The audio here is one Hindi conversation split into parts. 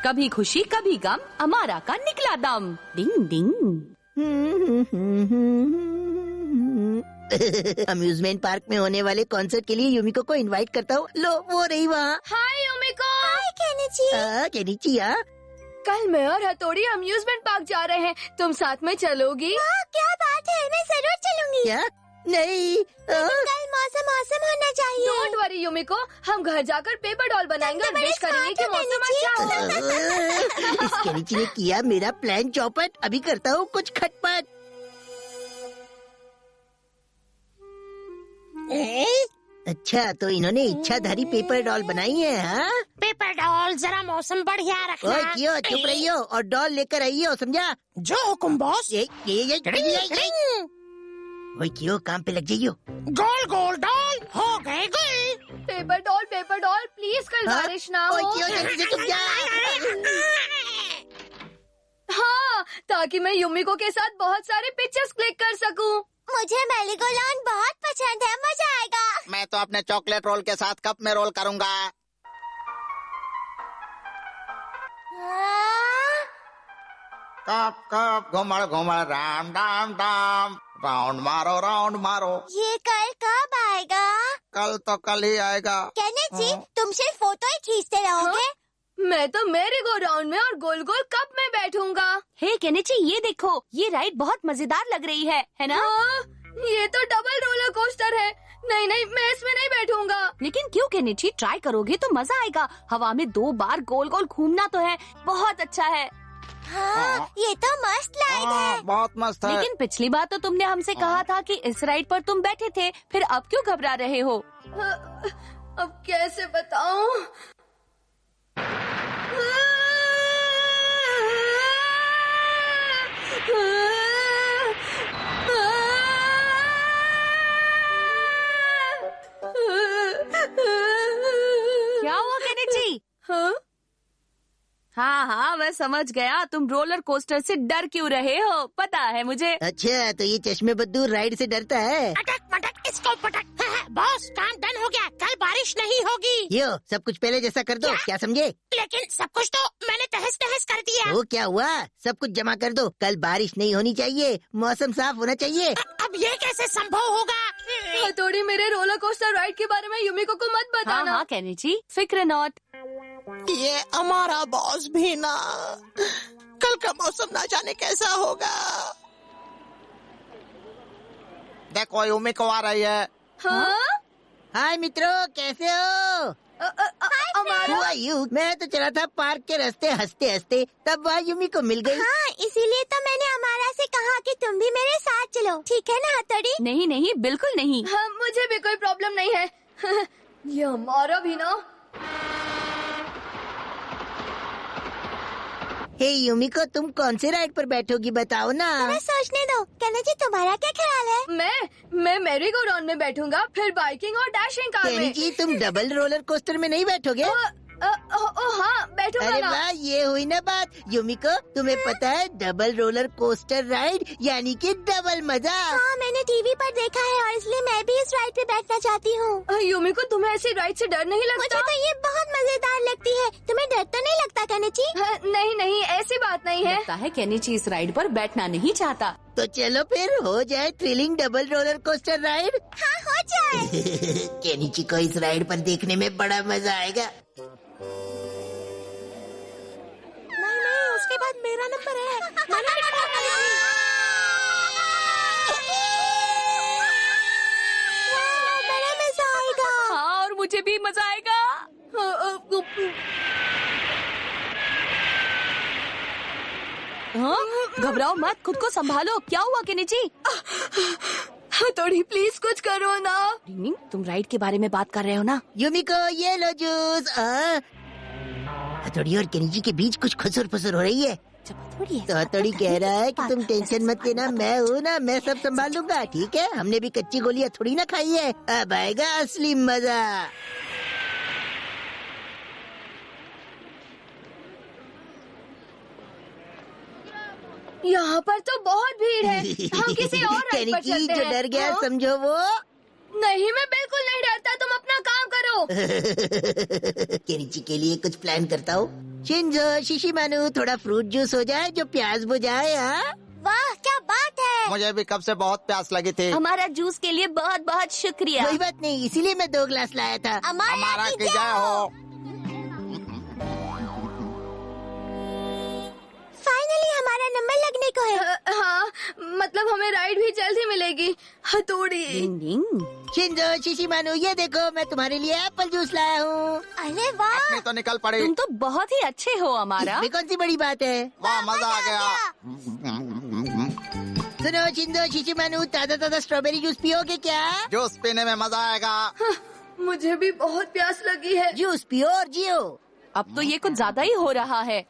कभी खुशी कभी गम, अमारा का निकला दम। डिंग डिंग। अम्यूजमेंट पार्क में होने वाले कॉन्सर्ट के लिए युमिको को इनवाइट करता हूँ। लो वो रही वहाँ। हाय युमिको। हाय केनिची। केनिची कल मैं और हथौड़ी अम्यूजमेंट पार्क जा रहे हैं, तुम साथ में चलोगी? क्या बात है, मैं जरूर चलूंगी। क्या? नहीं। कल मौसम मौसम होना चाहिए। डोंट वरी युमिको, हम घर जाकर पेपर डॉल बनाएंगे और विश करेंगे कि मौसम अच्छा हो। इस केनिची ने किया मेरा प्लान चौपट। अभी करता हूँ कुछ खटपट। अच्छा, तो इन्होंने इच्छाधारी पेपर डॉल बनाई है। हाँ, पेपर डॉल जरा मौसम बढ़िया रखना। ओए क्यों चुप रही हो और डॉल लेकर आई हो, समझा? जो हुकुम बॉस। ओए क्यों काम पे लग जाइयो। गोल गोल डॉल हो गए गोल। पेपर डॉल प्लीज कल हाँ? बारिश ना ओए हो। क्यों जल्दी से चुप जा। हाँ, ताकि मैं युमिको के साथ बहुत सारे पिक्चर्स क्लिक कर सकूं। मुझे मेरीगोलाउंड बहुत पसंद है, मजा आएगा। मैं तो अपने चॉकलेट रोल के साथ कप में रोल करूंगा। कप कप घुमड़ घुमड़ राम डाम डाम, राउंड मारो। ये कल कब आएगा? कल तो कल ही आएगा। केनिची, तुम सिर्फ फोटो ही खींचते रहोगे? मैं तो मेरी गो राउंड में और गोल गोल कप में बैठूंगा। हे केनिची, ये देखो, ये राइड बहुत मजेदार लग रही है ना? हाँ, ये तो डबल रोलर कोस्टर है। नहीं, मैं इसमें नहीं बैठूंगा। लेकिन क्यों केनिची, ट्राई करोगे तो मजा आएगा। हवा में 2 बार गोल गोल घूमना तो है, बहुत अच्छा है। हाँ, ये तो मस्त राइड है। बहुत मस्त है। लेकिन पिछली बार तो तुमने हमसे कहा था कि इस राइड पर तुम बैठे थे, फिर अब क्यों घबरा रहे हो? अब कैसे बताऊं? क्या हुआ केनिची? हाँ, मैं समझ गया, तुम रोलर कोस्टर से डर क्यों रहे हो, पता है मुझे। अच्छा, तो ये चश्मे बद्दू राइड से डरता है। अटक मटक इसको पटक। बॉस, काम डन हो गया, कल बारिश नहीं होगी। यो, सब कुछ पहले जैसा कर दो। क्या समझे? लेकिन सब कुछ तो मैंने तहस नहस कर दिया। वो क्या हुआ? सब कुछ जमा कर दो। कल बारिश नहीं होनी चाहिए, मौसम साफ होना चाहिए। अब ये कैसे संभव होगा? हथौड़ी, मेरे रोलर कोस्टर राइड के बारे में युमिको को मत बताना। हाँ केनिची, फिक्र नॉट। ये हमारा बॉस भी ना, कल का मौसम ना जाने कैसा होगा। देखो युमिको आ रही है। हाँ? हाय मित्रों, कैसे हो? हमारा Who are you? मैं तो चला था पार्क के रास्ते हंसते हंसते, तब वहाँ युमी को मिल गई। हाँ, इसीलिए तो मैंने अमारा से कहा कि तुम भी मेरे साथ चलो, ठीक है ना हथौड़ी? नहीं, बिल्कुल नहीं। हाँ, मुझे भी कोई प्रॉब्लम नहीं है। ये हमारा भी ना। हे युमिको, तुम कौन से राइड पर बैठोगी बताओ ना। मैं सोचने दो। केनिची, तुम्हारा क्या ख्याल है? मैं मेरी गो राउंड में बैठूंगा, फिर बाइकिंग और डैशिंग कार में। केनिची, तुम डबल रोलर कोस्टर में नहीं बैठोगे? हाँ, बैठूंगा अरे ना। वाह, ये हुई ना बात। युमिको, तुम्हें पता है डबल रोलर कोस्टर राइड यानी कि डबल मजा। हाँ, मैंने टीवी पर देखा है और इसलिए मैं भी इस राइड पे बैठना चाहती हूँ। युमिको, तुम्हें ऐसी राइड से डर नहीं लगता? मुझे तो ये बहुत मजेदार लगती है। तुम्हें डर तो नहीं लगता केनिची? नहीं, ऐसी बात नहीं है। लगता है केनिची इस राइड पर बैठना नहीं चाहता। तो चलो फिर हो जाए thrilling double roller coaster ride. हाँ, हो जाए। केनिची को इस राइड पर देखने में बड़ा मजा आएगा। नहीं, उसके बाद मेरा नंबर है। मैंने टिकट निकाली थी। बड़ा मजा आएगा। हाँ, और मुझे भी मजा आएगा। हाँ, घबराओ मत, खुद को संभालो। क्या हुआ केनिची? हथौड़ी, प्लीज कुछ करो ना। तुम राइड के बारे में बात कर रहे हो ना? युमिको, ये लो जूस। हथौड़ी और केनिची के बीच कुछ खुसुर फुसुर हो रही है। तो हथौड़ी कह रहा है कि तुम टेंशन मत लेना, मैं हूँ ना, मैं सब संभाल लूंगा, ठीक है? हमने भी कच्ची गोलियां थोड़ी ना खाई है। अब आएगा असली मजा। यहाँ पर तो बहुत भीड़ है। हम किसी और राइड पर केनिची चलते जो हैं। डर गया हाँ? समझो वो। नहीं, मैं बिल्कुल नहीं डरता। तुम अपना काम करो। हो। केनिची के लिए कुछ प्लान करता हूँ। शिंजो, शिशिमानु, थोड़ा फ्रूट जूस हो जाए जो प्यास बुझाए। हाँ, वाह क्या बात है। मुझे भी कब से बहुत प्यास लगी थी। हमारा जूस के लिए बहुत बहुत शुक्रिया। कोई बात नहीं, इसीलिए मैं 2 ग्लास लाया था। हमारा की जय हो। फाइनली हमारा नंबर लगने को है। हाँ, मतलब हमें राइड भी जल्द ही मिलेगी। हथौड़ी। डिंग डिंग। शिंजो, शिशिमानु, ये देखो मैं तुम्हारे लिए एप्पल जूस लाया हूँ। अरे वाह। अपनी तो निकल पड़ी। तुम तो बहुत ही अच्छे हो हमारा। इसमें कौन सी बड़ी बात है। वाह, मजा आ गया। सुनो शिंजो, शिशिमानु, ताजा ताजा स्ट्रॉबेरी जूस पियोगे क्या? जूस पीने में मजा आएगा। मुझे भी बहुत प्यास लगी है। जूस पियो और जियो। अब तो ये कुछ ज्यादा ही हो रहा है।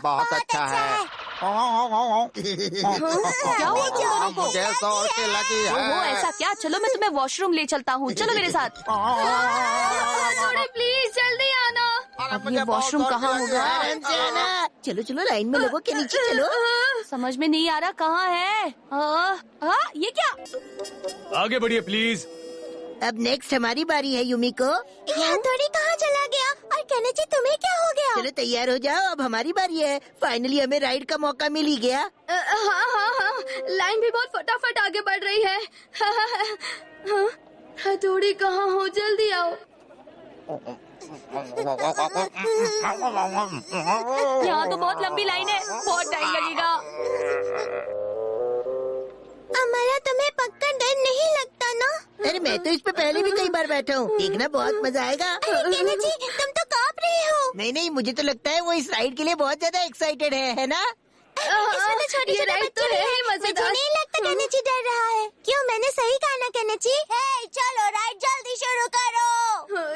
बहुत अच्छा है। क्या हुआ तुम दोनों को? मुझे जोर की लगी ओहो, है। ऐसा क्या? चलो मैं तुम्हें वॉशरूम ले चलता हूँ। चलो मेरे साथ। हथौड़ी प्लीज जल्दी आना। अब ये वॉशरूम कहाँ होगा? आराम से आना। चलो चलो, लाइन में लोगों के नीचे चलो। समझ में नहीं आ रहा कहाँ है। ये क्या? आगे बढ़िए प्लीज। अब नेक्स्ट हमारी बारी है युमिको। ये हथौड़ी कहाँ चला गया? और केनिची तुम्हें क्या हो गया? चलो तैयार हो जाओ, अब हमारी बारी है। फाइनली हमें राइड का मौका मिल ही गया। हाँ, लाइन भी बहुत फटाफट आगे बढ़ रही है। हाँ, हथौड़ी कहाँ हो? जल्दी आओ। यहाँ तो बहुत लंबी लाइन है, बहुत टाइम लगेगा। हमारा तुम्हें पक्का डर नहीं लगता ना? अरे मैं तो इस पे पहले भी कई बार बैठा हूँ। देखना बहुत मजा आएगा। अरे केनिची, तुम तो कांप रही हो। नहीं, मुझे तो लगता है वो इस राइड के लिए बहुत ज्यादा एक्साइटेड है ना? इसमें तो छोटे ये छोटे राइड तो बच्चे है ही हैं। मुझे मजेदार। नहीं लगता केनिची डर रहा है। क्यों, मैंने सही कहा ना केनिची? चलो राइड जल्दी शुरू करो।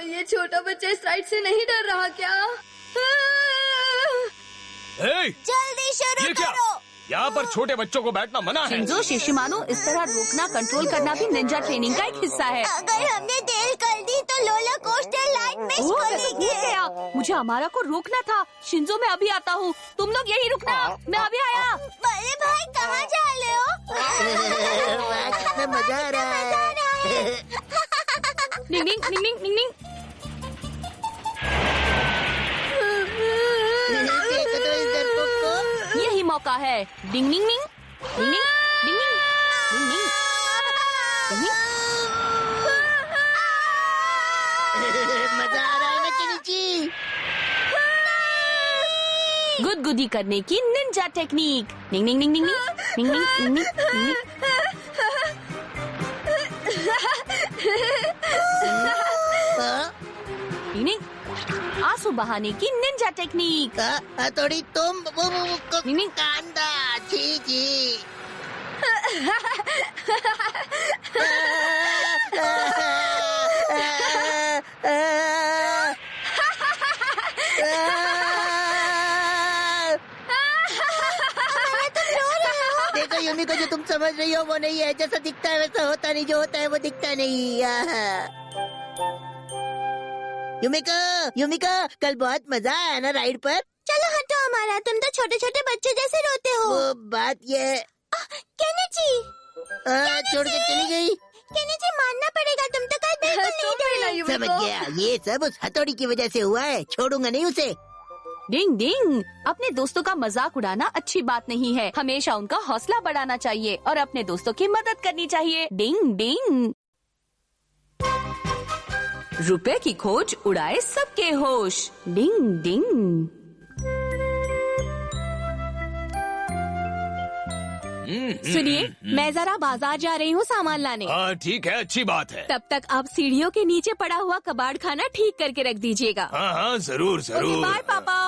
ये छोटा बच्चा इस राइड से नहीं डर रहा क्या? हे, जल्दी शुरू ये क्या? करो। यहाँ पर छोटे बच्चों को बैठना मना है। शिंजो, शिशिमानु, इस तरह रोकना कंट्रोल करना भी निंजा ट्रेनिंग का एक हिस्सा है। अगर हमने देर कर दी तो रोलर कोस्टर लाइट मिस ओह, कर ऐसा देंगे। हो गया। मुझे हमारा को रोकना था। शिंजो, मैं अभी आता हूँ। तुम लोग यही रुकना, मैं अभी आया। बड़े भाई कहाँ जा रहे हो? वाह, कितना मजा आ रहा है। निंग निंग निंग निंग निंग निंग। देखो तो इस डरपोक को। यही मौका है। डिंग निंग निंग डिंग निंग डिंग निंग डिंग निंग डिंग निंग। मजा आ रहा है ना केनिची? गुदगुदी करने की निंजा टेक्निक। निंग निंग निंग निंग निंग निंग निंग निंग निंग। हाँ? निंग निंग। आंसू बहाने की निंजा टेक्निक। थोड़ी तुम निंग। कांदा छी। देखो युमिको, जो तुम समझ रही हो वो नहीं है। जैसा दिखता है वैसा होता नहीं, जो होता है वो दिखता नहीं। युमिको, कल बहुत मजा आया ना राइड पर? चलो हटो हमारा, तुम तो छोटे छोटे बच्चे जैसे रोते हो। वो बात ये केनिची, छोड़ के चली गई। केनिची मानना पड़ेगा, तुम तो कल बिल्कुल नहीं डरे। समझ गया, ये सब उस हथौड़ी की वजह से हुआ है। छोड़ूंगा नहीं उसे। डिंग डिंग। अपने दोस्तों का मजाक उड़ाना अच्छी बात नहीं है। हमेशा उनका हौसला बढ़ाना चाहिए और अपने दोस्तों की मदद करनी चाहिए। डिंग डिंग। रुपए की खोज उड़ाए सबके होश। डिंग डिंग। सुनिए, मैं जरा बाजार जा रही हूँ सामान लाने। हाँ ठीक है, अच्छी बात है। तब तक आप सीढ़ियों के नीचे पड़ा हुआ कबाड़ खाना ठीक करके रख दीजिएगा। हाँ जरूर जरूर। बाय पापा।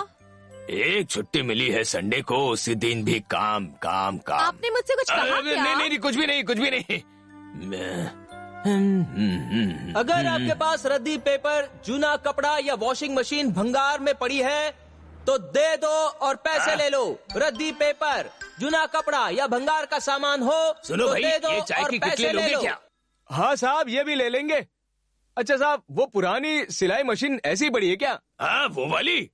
एक छुट्टी मिली है संडे को, उसी दिन भी काम काम काम। आपने मुझसे कुछ कहा क्या? नहीं, कुछ भी नहीं। अगर आपके पास रद्दी पेपर, जूना कपड़ा या वॉशिंग मशीन भंगार में पड़ी है तो दे दो और पैसे ले लो। रद्दी पेपर, जूना कपड़ा या भंगार का सामान हो सुनो तो भाई, दे दो ये चाय और की पैसे किटली ले लोगे लो। क्या? हाँ साहब, ये भी ले लेंगे। अच्छा साहब, वो पुरानी सिलाई मशीन ऐसी ही पड़ी है क्या? हाँ वो वाली।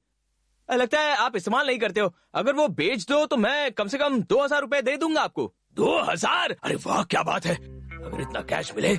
लगता है आप इस्तेमाल नहीं करते हो। अगर वो बेच दो तो मैं कम से कम 2000 रुपए दे दूंगा आपको। 2000? अरे वाह, क्या बात है। अगर इतना कैश मिले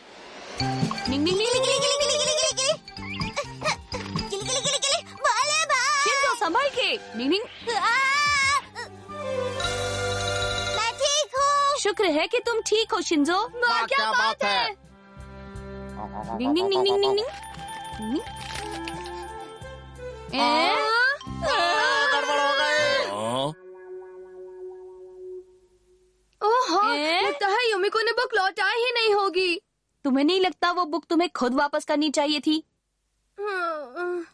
डिंग डिंग। मैं ठीक हूँ। शुक्र है कि तुम ठीक हो शिंजो। वाह क्या बात है। डिंग डिंग डिंग डिंग डिंग डिंग। गड़बड़ हो गई। ओह लगता है युमिको ने बुक लौटाई ही नहीं होगी। तुम्हें नहीं लगता वो बुक तुम्हें खुद वापस करनी चाहिए थी?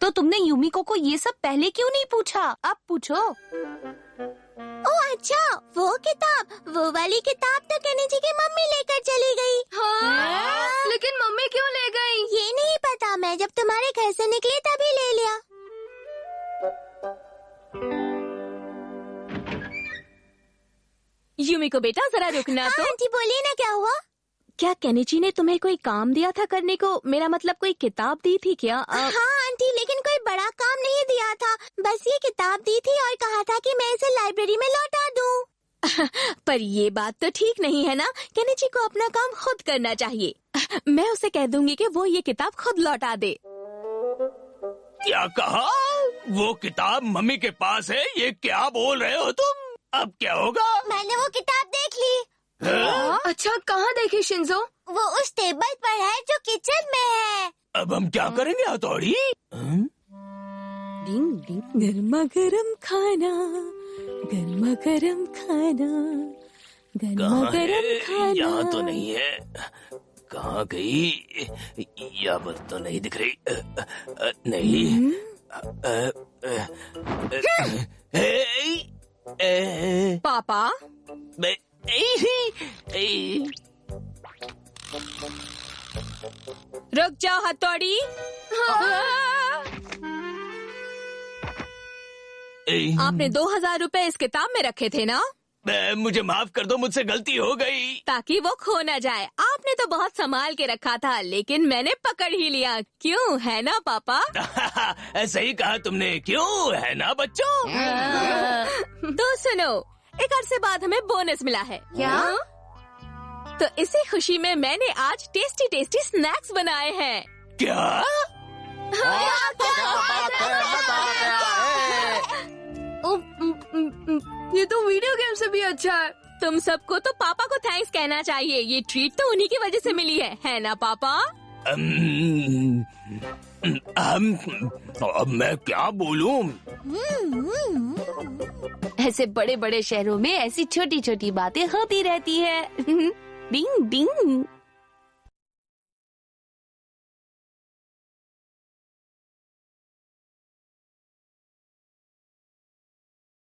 तो तुमने युमिको को ये सब पहले क्यों नहीं पूछा? अब पूछो। ओह अच्छा, वो किताब, वो वाली किताब तो केनेची की मम्मी लेकर चली गई। हाँ? लेकिन मम्मी क्यों ले गई? ये नहीं पता, मैं जब तुम्हारे घर से निकली तभी ले लिया। युमिको बेटा जरा रुकना तो। आंटी बोलिए ना, क्या हुआ? क्या केनेची ने तुम्हें कोई काम दिया था करने को? मेरा मतलब कोई किताब दी थी क्या? हाँ आंटी, लेकिन कोई बड़ा काम नहीं दिया था, बस ये किताब दी थी और कहा था कि मैं इसे लाइब्रेरी में लौटा दूँ। पर ये बात तो ठीक नहीं है ना, केनेची को अपना काम खुद करना चाहिए। मैं उसे कह दूंगी कि वो ये किताब खुद लौटा दे। क्या कहा? वो किताब मम्मी के पास है? ये क्या बोल रहे हो तुम? अब क्या होगा? मैंने वो किताब देख ली। अच्छा कहाँ देखी शिंजो? वो उस टेबल पर है जो किचन में है। अब हम क्या करेंगे हथौड़ी? डिंग डिंग। गर्मा गर्म खाना, गर्मा गर्म खाना, गर्मा गर्म खाना। यहाँ तो नहीं है। कहाँ गई? यह बात तो नहीं दिख रही। नहीं। पापा रुक जाओ हथौड़ी। आपने 2000 रुपए इस किताब में रखे थे ना? मुझे माफ कर दो, मुझसे गलती हो गई। ताकि वो खो न जाए। आपने तो बहुत संभाल के रखा था, लेकिन मैंने पकड़ ही लिया। क्यों, है ना पापा? सही कहा तुमने, क्यों है ना बच्चों? तो सुनो, एक अरसे बाद हमें बोनस मिला है। क्या? तो इसी खुशी में मैंने आज टेस्टी टेस्टी स्नैक्स बनाए हैं। क्या? क्या बात है, मजा आ गया है। ये तो वीडियो गेम से भी अच्छा है। तुम सबको तो पापा को थैंक्स कहना चाहिए। ये ट्रीट तो उन्हीं की वजह से मिली है ना पापा? अब मैं क्या बोलूं? ऐसे बड़े बड़े शहरों में ऐसी छोटी छोटी बातें होती रहती है। डिंग डिंग।